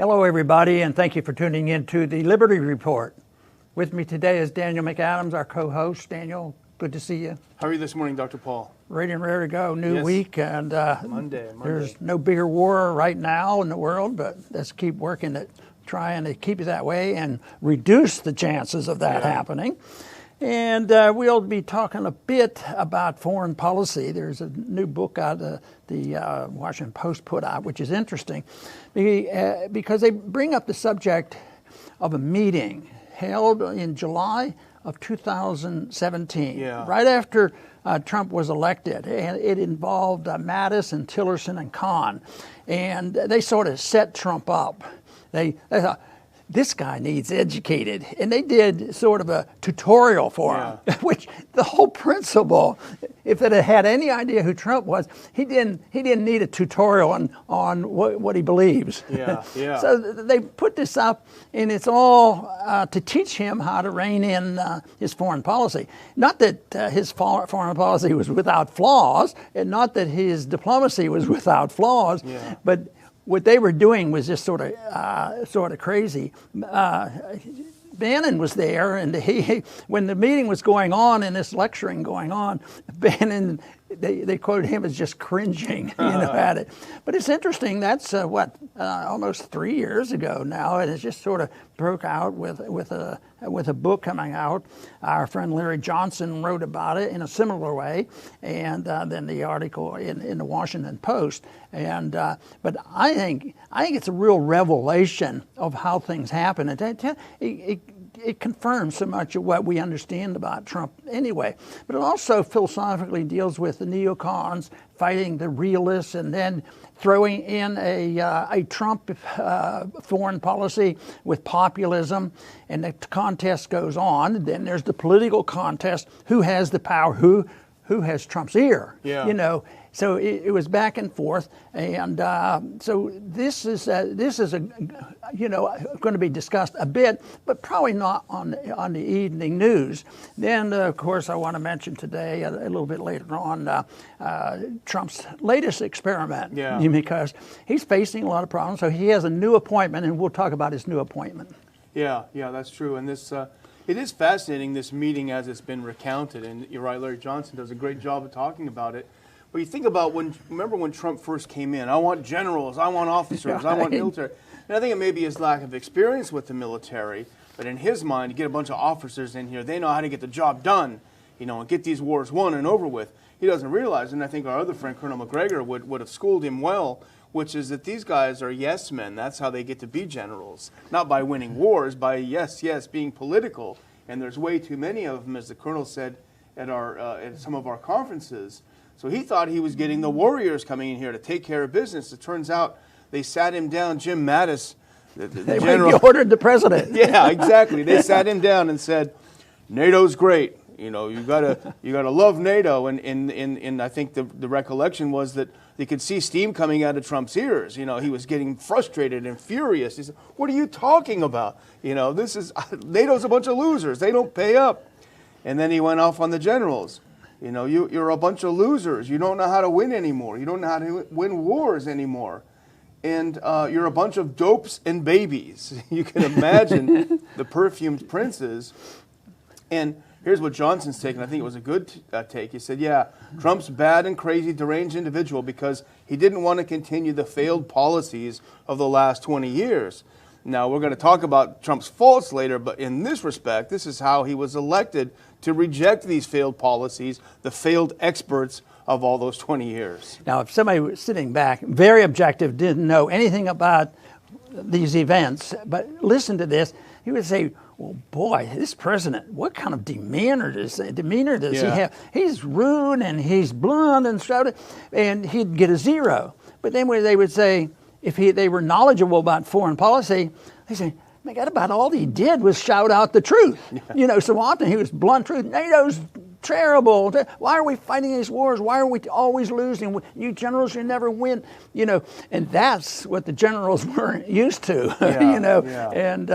Hello, everybody, and thank you for tuning in to the Liberty Report. With me today is Daniel McAdams, our co-host. Daniel, good to see you. How are you this morning, Dr. Paul? Ready and rare to go. New Yes. week, and Monday. there's no bigger war right now in the world, but let's keep working at trying to keep it that way and reduce the chances of that happening. And we'll be talking a bit about foreign policy. There's a new book out the Washington Post put out, which is interesting because they bring up the subject of a meeting held in July of 2017, right after Trump was elected. And it involved Mattis and Tillerson and Kahn. And they sort of set Trump up. They thought, this guy needs educated, and they did sort of a tutorial for him, which the whole principle, if it had any idea who Trump was, he didn't need a tutorial on what he believes. So they put this up, and it's all to teach him how to rein in his foreign policy. Not that his foreign policy was without flaws, and not that his diplomacy was without flaws, but what they were doing was just sort of crazy. Bannon was there, and when the meeting was going on and this lecturing going on, Bannon, they quoted him as just cringing, at it. But it's interesting. That's almost 3 years ago now, and it just sort of broke out with a book coming out. Our friend Larry Johnson wrote about it in a similar way, and then the article in the Washington Post. And but I think it's a real revelation of how things happen. It confirms so much of what we understand about Trump anyway. But it also philosophically deals with the neocons fighting the realists, and then throwing in a Trump foreign policy with populism, and the contest goes on. Then there's the political contest: who has the power, who has Trump's ear? So it was back and forth, and so this is going to be discussed a bit, but probably not on the evening news. Then, of course, I want to mention today a little bit later on Trump's latest experiment, because he's facing a lot of problems. So he has a new appointment, and we'll talk about his new appointment. Yeah, that's true. And this it is fascinating, this meeting as it's been recounted. And you're right, Larry Johnson does a great job of talking about it. But you think about remember when Trump first came in, I want generals, I want officers, I want military. And I think it may be his lack of experience with the military, but in his mind, to get a bunch of officers in here, they know how to get the job done, and get these wars won and over with. He doesn't realize, and I think our other friend, Colonel McGregor, would have schooled him well, which is that these guys are yes men. That's how they get to be generals. Not by winning wars, by yes, being political. And there's way too many of them, as the Colonel said at some of our conferences. So he thought he was getting the warriors coming in here to take care of business. It turns out they sat him down, Jim Mattis, the general. He ordered the president. Yeah, exactly. They sat him down and said, NATO's great. You gotta love NATO. And I think the recollection was that they could see steam coming out of Trump's ears. He was getting frustrated and furious. He said, "What are you talking about? NATO's a bunch of losers. They don't pay up." And then he went off on the generals. You're a bunch of losers. You don't know how to win anymore. You don't know how to win wars anymore. And you're a bunch of dopes and babies. You can imagine the perfumed princes. And here's what Johnson's taken. I think it was a good take. He said, Trump's bad and crazy, deranged individual because he didn't want to continue the failed policies of the last 20 years. Now, we're going to talk about Trump's faults later, but in this respect, this is how he was elected, to reject these failed policies, the failed experts of all those 20 years. Now, if somebody was sitting back, very objective, didn't know anything about these events, but listen to this, he would say, well, boy, this president, what kind of demeanor does he have? He's rude and he's blunt and so, and he'd get a 0. But then when they would say, if they were knowledgeable about foreign policy, they say, my God, about all he did was shout out the truth. So often he was blunt truth. NATO's terrible. Why are we fighting these wars? Why are we always losing? You generals, you never win. And that's what the generals weren't used to. And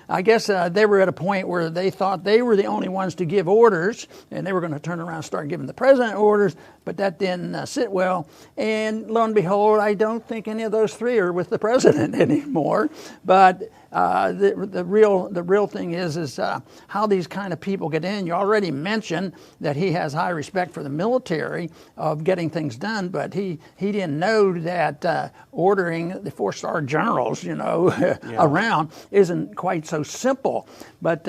I guess they were at a point where they thought they were the only ones to give orders, and they were going to turn around and start giving the president orders, but that didn't sit well. And lo and behold, I don't think any of those three are with the president anymore. But the real thing is how these kind of people get in. You already mentioned that he has high respect for the military of getting things done, but he didn't know that ordering the 4-star generals, around isn't quite so simple. But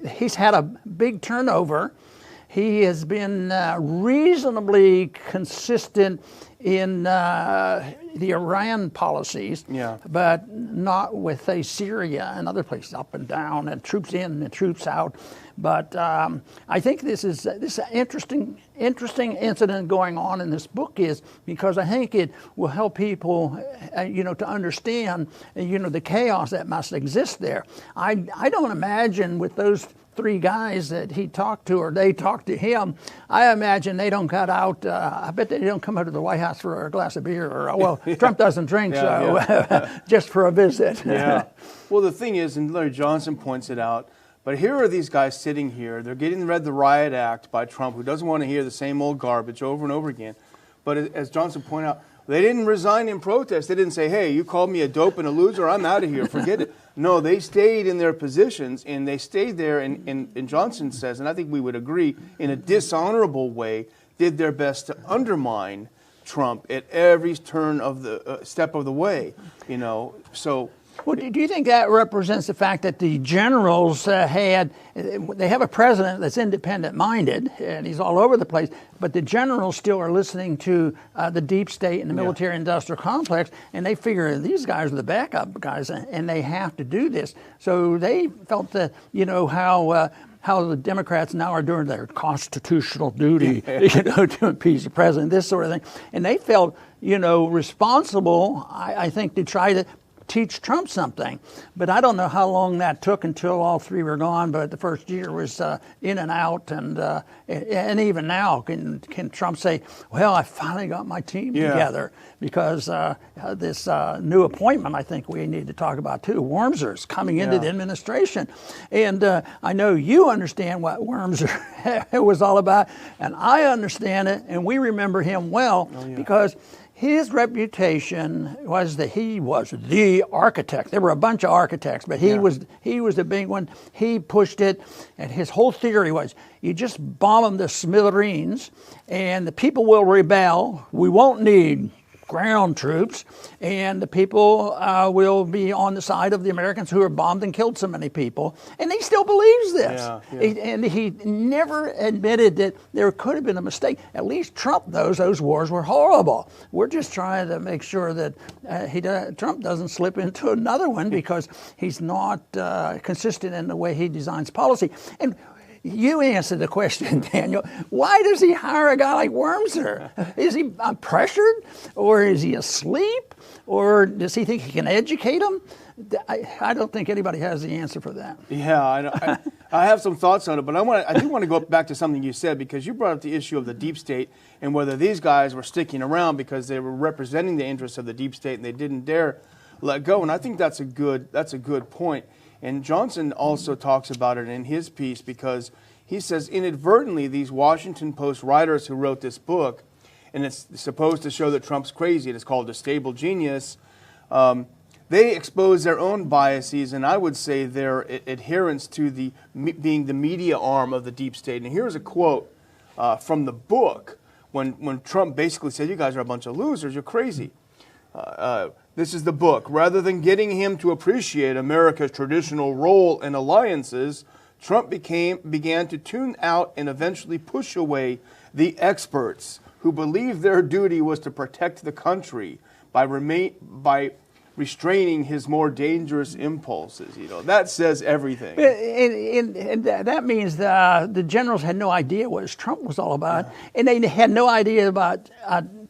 he's had a big turnover. He has been reasonably consistent in the Iran policies, but not with, say, Syria and other places, up and down, and troops in and troops out. But I think this is interesting incident going on in this book is because I think it will help people, to understand, the chaos that must exist there. I don't imagine with those 3 guys that he talked to, or they talked to him, I imagine they don't cut out, I bet they don't come out to the White House for a glass of beer, or, Trump doesn't drink, just for a visit. Well, the thing is, and Larry Johnson points it out, but here are these guys sitting here, they're getting read the Riot Act by Trump, who doesn't want to hear the same old garbage over and over again. But as Johnson pointed out, they didn't resign in protest. They didn't say, hey, you called me a dope and a loser, I'm out of here, forget it. No, they stayed in their positions, and they stayed there, and Johnson says, and I think we would agree, in a dishonorable way, did their best to undermine Trump at every turn of the step of the way, so... Well, do you think that represents the fact that the generals they have a president that's independent-minded, and he's all over the place, but the generals still are listening to the deep state and the military-industrial complex, and they figure these guys are the backup guys, and they have to do this. So they felt that, how the Democrats now are doing their constitutional duty, to appease the president, this sort of thing. And they felt, responsible, I think, to try to teach Trump something. But I don't know how long that took until all 3 were gone, but the first year was in and out, and even now, can Trump say, well, I finally got my team together, because this new appointment I think we need to talk about too, Wurmser's coming into the administration. And I know you understand what Wurmser was all about, and I understand it, and we remember him well, because his reputation was that he was the architect. There were a bunch of architects, but he was the big one. He pushed it, and his whole theory was, you just bomb them to smithereens, and the people will rebel. We won't need ground troops, and the people will be on the side of the Americans who are bombed and killed so many people. And he still believes this. And he never admitted that there could have been a mistake. At least Trump knows those wars were horrible. We're just trying to make sure that Trump doesn't slip into another one, because he's not consistent in the way he designs policy. And you answered the question, Daniel. Why does he hire a guy like Wurmser? Is he pressured, or is he asleep, or does he think he can educate him? I don't think anybody has the answer for that. Yeah, I have some thoughts on it, but I do want to go back to something you said, because you brought up the issue of the deep state and whether these guys were sticking around because they were representing the interests of the deep state and they didn't dare let go. And I think that's a good point. And Johnson also talks about it in his piece, because he says inadvertently these Washington Post writers who wrote this book, and it's supposed to show that Trump's crazy, and it's called A Stable Genius, they expose their own biases, and I would say their adherence to being the media arm of the deep state. And here's a quote from the book when Trump basically said, you guys are a bunch of losers, you're crazy. This is the book. Rather than getting him to appreciate America's traditional role in alliances, Trump began to tune out and eventually push away the experts who believed their duty was to protect the country by restraining his more dangerous impulses. That says everything. And that means the generals had no idea what Trump was all about, and they had no idea about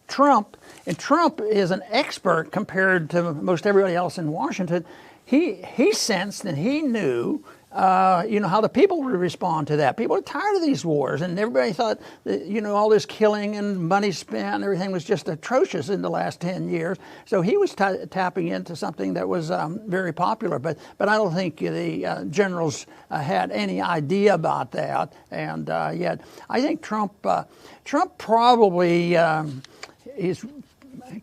Trump. And Trump is an expert compared to most everybody else in Washington. He sensed and he knew how the people would respond to that. People are tired of these wars, and everybody thought that, all this killing and money spent and everything was just atrocious in the last 10 years. So he was tapping into something that was very popular, but I don't think the generals had any idea about that. And yet, I think Trump probably is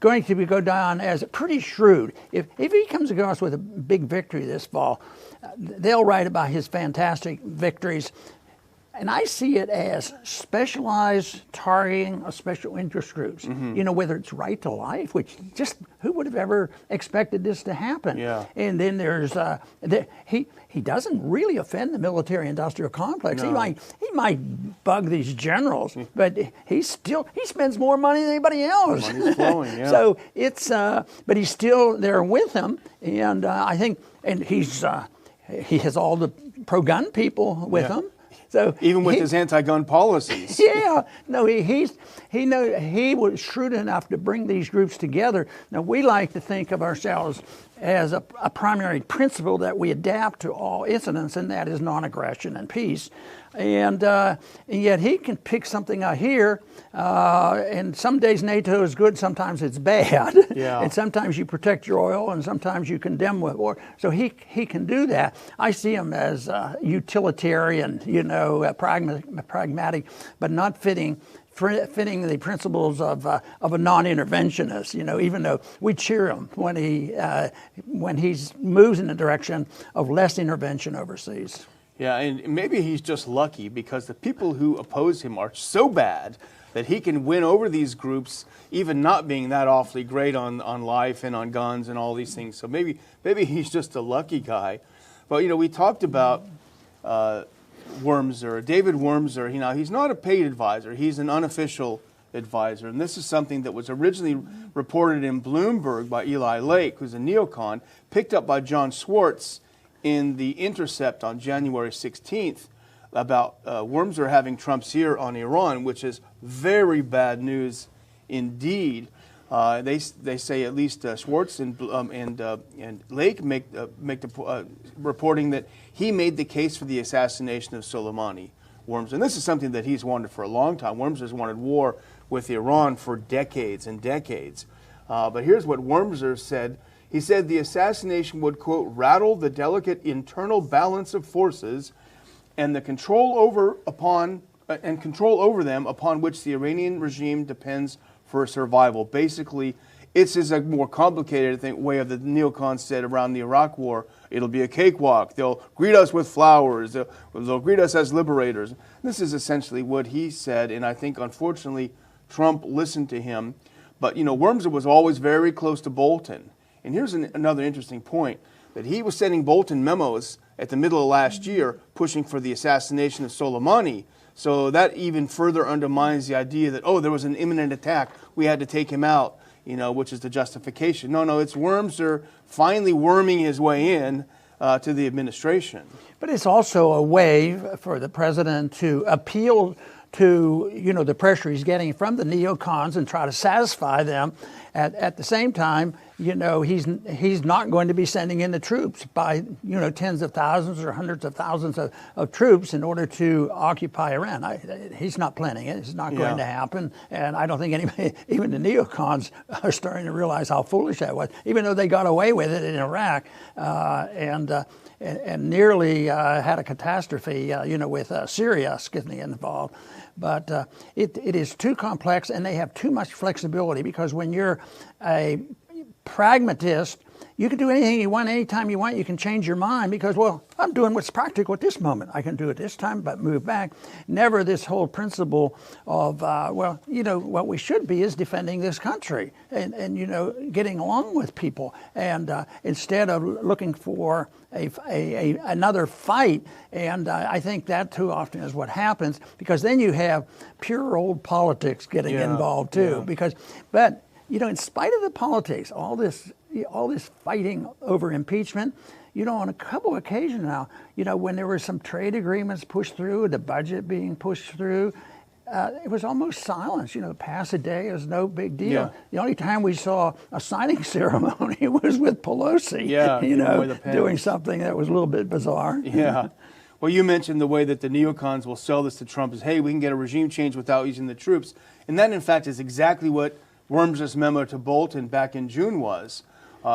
going to go down as pretty shrewd. If he comes across with a big victory this fall, they'll write about his fantastic victories. And I see it as specialized targeting of special interest groups. Whether it's right to life, which just who would have ever expected this to happen? Yeah. And then there's he doesn't really offend the military-industrial complex. No. He might bug these generals, but he spends more money than anybody else. Money's flowing, yeah. So it's but he's still there with them, and I think, and he has all the pro-gun people with him. So even with his anti-gun policies. Yeah, no, he was shrewd enough to bring these groups together. Now, we like to think of ourselves as a primary principle that we adapt to all incidents, and that is non-aggression and peace. And yet he can pick something out here, and some days NATO is good, sometimes it's bad. Yeah. And sometimes you protect your oil, and sometimes you condemn with war. So he can do that. I see him as utilitarian, pragmatic, but not fitting the principles of a non-interventionist. Even though we cheer him when he moves in the direction of less intervention overseas. Yeah, and maybe he's just lucky because the people who oppose him are so bad that he can win over these groups, even not being that awfully great on life and on guns and all these things. So maybe he's just a lucky guy. But we talked about Wurmser, David Wurmser. He's not a paid advisor; he's an unofficial advisor, and this is something that was originally reported in Bloomberg by Eli Lake, who's a neocon, picked up by John Swartz in The Intercept on January 16th about Wurmser having Trump's ear on Iran, which is very bad news indeed. They say at least Swartz and Lake make the reporting that he made the case for the assassination of Soleimani. Wurmser, and this is something that he's wanted for a long time. Wurmser's wanted war with Iran for decades and decades. But here's what Wurmser said. He said the assassination would, quote, rattle the delicate internal balance of forces and the control over them upon which the Iranian regime depends for survival. Basically, it's just a more complicated way of the neocons said around the Iraq War. It'll be a cakewalk. They'll greet us with flowers. They'll greet us as liberators. This is essentially what he said, and I think, unfortunately, Trump listened to him. But, Wurmser was always very close to Bolton. And here's another interesting point, that he was sending Bolton memos at the middle of last year pushing for the assassination of Soleimani. So that even further undermines the idea that, there was an imminent attack, we had to take him out, which is the justification. No, it's Wurmser finally worming his way in to the administration. But it's also a way for the president to appeal to the pressure he's getting from the neocons and try to satisfy them. At the same time, he's not going to be sending in the troops by tens of thousands or hundreds of thousands of troops in order to occupy Iran. He's not planning it. It's not going to happen. And I don't think anybody, even the neocons, are starting to realize how foolish that was. Even though they got away with it in Iraq and nearly had a catastrophe, with Syria getting involved. But it is too complex, and they have too much flexibility, because when you're a pragmatist, you can do anything you want, anytime you want. You can change your mind because, I'm doing what's practical at this moment. I can do it this time, but move back. Never this whole principle of, what we should be is defending this country and getting along with people. And instead of looking for another fight, and I think that too often is what happens, because then you have pure old politics getting involved too. But in spite of the politics, all this fighting over impeachment, on a couple of occasions now, when there were some trade agreements pushed through, the budget being pushed through, it was almost silence. Pass a day is no big deal. Yeah. The only time we saw a signing ceremony was with Pelosi. Yeah, with the pens. Doing something that was a little bit bizarre. Yeah. Well, you mentioned the way that the neocons will sell this to Trump is, hey, we can get a regime change without using the troops. And that, in fact, is exactly what Wurmser's memo to Bolton back in June was.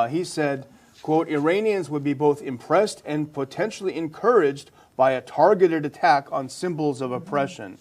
He said, quote, Iranians would be both impressed and potentially encouraged by a targeted attack on symbols of oppression.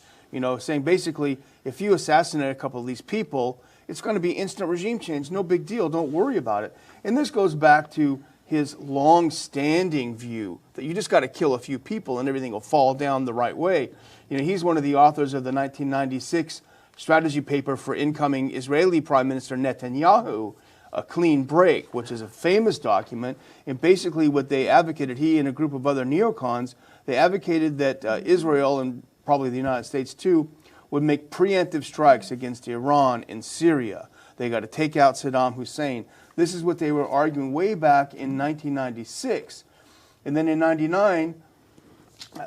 Saying basically, if you assassinate a couple of these people, it's going to be instant regime change. No big deal. Don't worry about it. And this goes back to his long-standing view that you just got to kill a few people and everything will fall down the right way. He's one of the authors of the 1996 strategy paper for incoming Israeli Prime Minister Netanyahu, A Clean Break, which is a famous document. And basically what they advocated, he and a group of other neocons, they advocated that Israel, and probably the United States too, would make preemptive strikes against Iran and Syria. They got to take out Saddam Hussein. This is what they were arguing way back in 1996. And then in 99,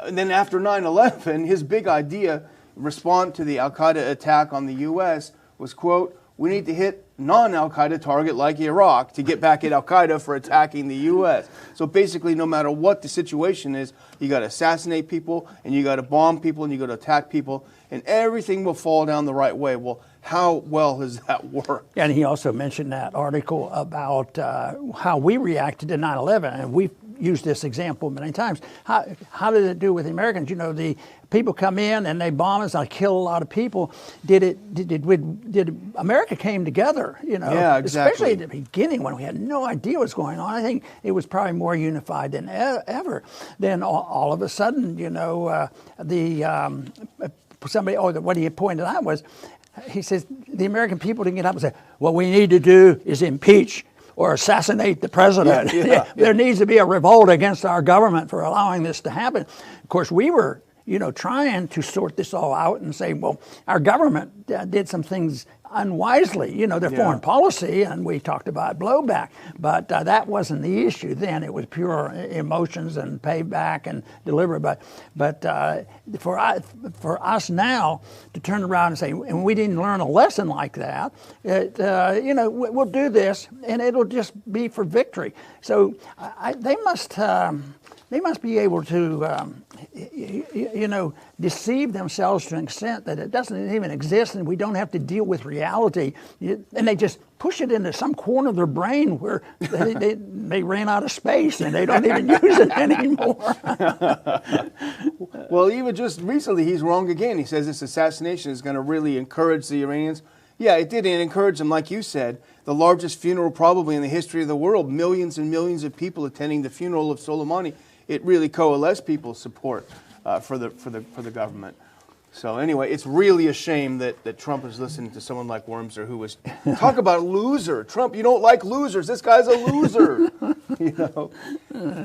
and then after 9/11, his big idea, respond to the al-Qaeda attack on the U.S., was, quote, we need to hit non-al-Qaeda target like Iraq to get back at al-Qaeda for attacking the U.S. So basically, no matter what the situation is, you got to assassinate people, and you got to bomb people, and you got to attack people, and everything will fall down the right way. Well, how well has that worked? And he also mentioned that article about how we reacted to 9/11, and we've used this example many times. How did it do with the Americans? The people come in and they bomb us, and kill a lot of people. Did America came together? Yeah, exactly. Especially at the beginning when we had no idea what's going on. I think it was probably more unified than ever. Then all of a sudden, what he pointed out was, he says the American people didn't get up and say, what we need to do is impeach or assassinate the president. Yeah. There needs to be a revolt against our government for allowing this to happen. Of course, we were, trying to sort this all out and say, well, our government did some things unwisely, their foreign policy, and we talked about blowback. But that wasn't the issue then. It was pure emotions and payback and deliberate. But for us now to turn around and say, and we didn't learn a lesson like that, we'll do this, and it'll just be for victory. So they must be able to, deceive themselves to an extent that it doesn't even exist, and we don't have to deal with reality. And they just push it into some corner of their brain where they ran out of space and they don't even use it anymore. Well, even just recently, he's wrong again. He says this assassination is going to really encourage the Iranians. Yeah, it did. It encouraged them, like you said, the largest funeral probably in the history of the world. Millions and millions of people attending the funeral of Soleimani. It really coalesced people's support for the government. So anyway, it's really a shame that Trump is listening to someone like Wurmser, who was talk about a loser. Trump, you don't like losers. This guy's a loser.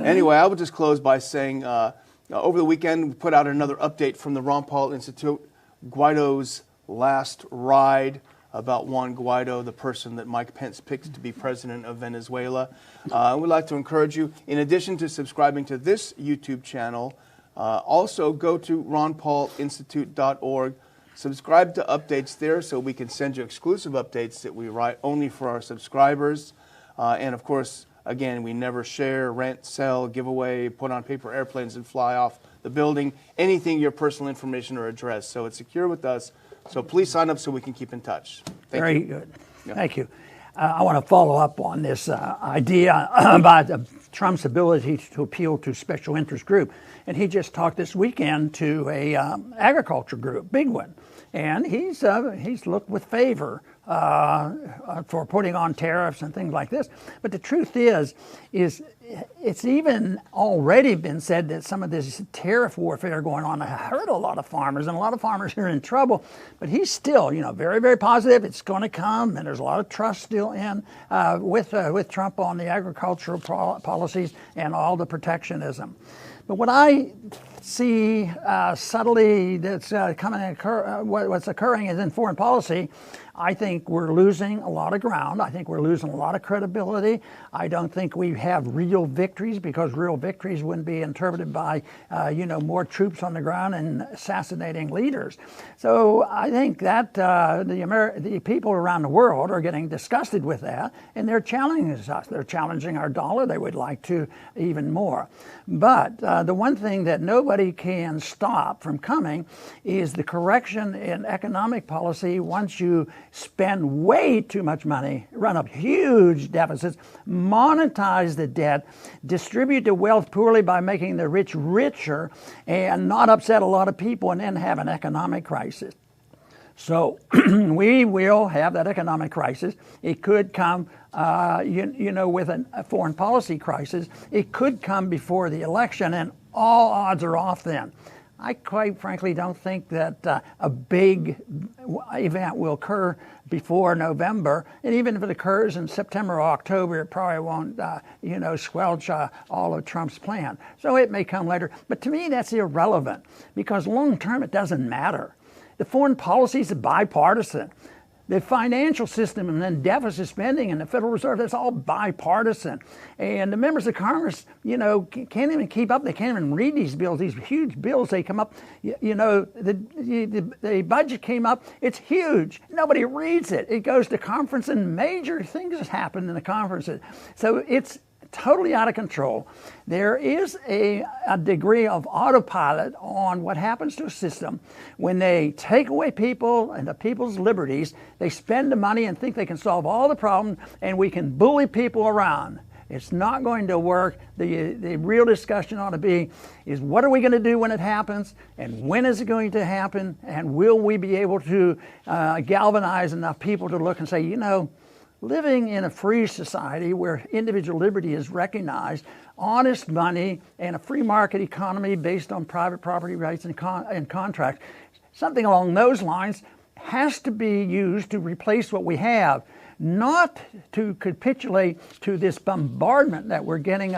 Anyway, I would just close by saying over the weekend we put out another update from the Ron Paul Institute, Guaido's last ride, about Juan Guaido, the person that Mike Pence picked to be president of Venezuela. We'd like to encourage you, in addition to subscribing to this YouTube channel, also go to ronpaulinstitute.org. Subscribe to updates there so we can send you exclusive updates that we write only for our subscribers. And of course, again, we never share, rent, sell, give away, put on paper airplanes and fly off the building, anything your personal information or address. So it's secure with us. So please sign up so we can keep in touch. Very good. Yeah. Thank you. I want to follow up on this idea about Trump's ability to appeal to special interest group. And he just talked this weekend to a agriculture group, big one. And he's looked with favor for putting on tariffs and things like this. But the truth is it's even already been said that some of this tariff warfare going on hurt a lot of farmers, and a lot of farmers are in trouble. But he's still, very, very positive. It's going to come, and there's a lot of trust still in with Trump on the agricultural policies and all the protectionism. But what I see subtly that's what's occurring is in foreign policy. I think we're losing a lot of ground. I think we're losing a lot of credibility. I don't think we have real victories, because real victories wouldn't be interpreted by, more troops on the ground and assassinating leaders. So I think that the people around the world are getting disgusted with that, and they're challenging us. They're challenging our dollar. They would like to even more. But the one thing that nobody can stop from coming is the correction in economic policy. Once you spend way too much money, run up huge deficits, monetize the debt, distribute the wealth poorly by making the rich richer, and not upset a lot of people, and then have an economic crisis. So we will have that economic crisis. It could come, with a foreign policy crisis. It could come before the election, and all odds are off then. I quite frankly don't think that a big event will occur before November, and even if it occurs in September or October, it probably won't, squelch all of Trump's plan. So it may come later, but to me that's irrelevant, because long term it doesn't matter. The foreign policy is bipartisan. The financial system and then deficit spending and the Federal Reserve, that's all bipartisan. And the members of Congress, can't even keep up. They can't even read these bills, these huge bills. They come up, the budget came up. It's huge. Nobody reads it. It goes to conference and major things happen in the conferences. So it's totally out of control. There is a degree of autopilot on what happens to a system when they take away people and the people's liberties. They spend the money and think they can solve all the problems, and we can bully people around. It's not going to work. The real discussion ought to be is, what are we going to do when it happens, and when is it going to happen, and will we be able to galvanize enough people to look and say, living in a free society where individual liberty is recognized, honest money, and a free market economy based on private property rights and contracts, something along those lines has to be used to replace what we have, not to capitulate to this bombardment that we're getting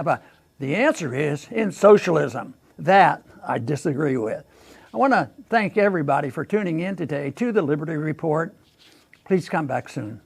the answer is in socialism. That I disagree with. I want to thank everybody for tuning in today to the Liberty Report. Please come back soon.